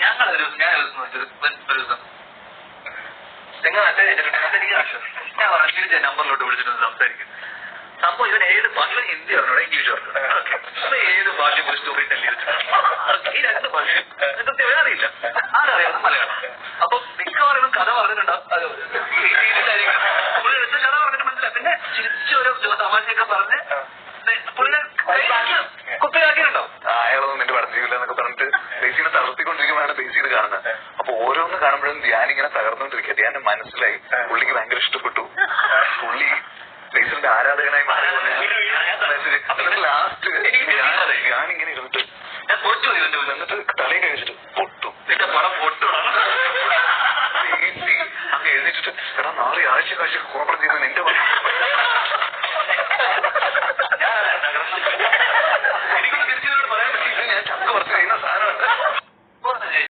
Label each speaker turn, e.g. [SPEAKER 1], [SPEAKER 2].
[SPEAKER 1] ഞാനൊരു ദിവസം നിങ്ങൾ ഞാൻ പറഞ്ഞ നമ്പറിലോട്ട് വിളിച്ചിട്ട് സംസാരിക്കും. സംഭവം ഇവൻ ഏത് ഭാഷ, ഹിന്ദി പറഞ്ഞോ ഇംഗ്ലീഷ് പറഞ്ഞോ, ഏത് ഭാഷ ഒരു സ്റ്റോറി ടെല്ലി വെച്ചിട്ടുണ്ട്. ഈ രണ്ട് ഭാഷ കൃത്യമായി അറിയില്ല, ആരറിയാം മലയാളം. അപ്പൊ മിക്കവാറും കഥ പറഞ്ഞിട്ടുണ്ടാവും. പുള്ളി എടുത്ത് കഥ പറഞ്ഞിട്ട് മനസ്സിലായി. പിന്നെ ചിരിച്ചോരോ തമാശയൊക്കെ പറഞ്ഞ് പുള്ളിനെ കുപ്പിയാക്കിയിട്ടുണ്ടോ.
[SPEAKER 2] അയാളൊന്നും നിന്റെ പടം ചെയ്യില്ല എന്നൊക്കെ പറഞ്ഞിട്ട് ബേസിനെ തളർത്തിക്കൊണ്ടിരിക്കുമ്പോഴാണ് ബേസിന് കാണുന്നത്. അപ്പൊ ഓരോന്ന് കാണുമ്പോഴും ധ്യാൻ ഇങ്ങനെ തകർന്നുകൊണ്ടിരിക്കുക. ധ്യാനം മനസ്സിലായി, പുള്ളിക്ക് ഭയങ്കര ഇഷ്ടപ്പെട്ടു, പുള്ളി ബേസിന്റെ ആരാധകനായി മാറി. ലാസ്റ്റ് ഞാനിങ്ങനെ ഇരുന്നിട്ട്
[SPEAKER 1] ഞാൻ തോറ്റു
[SPEAKER 2] എന്നിട്ട് തലയിൽ കഴിച്ചിട്ട്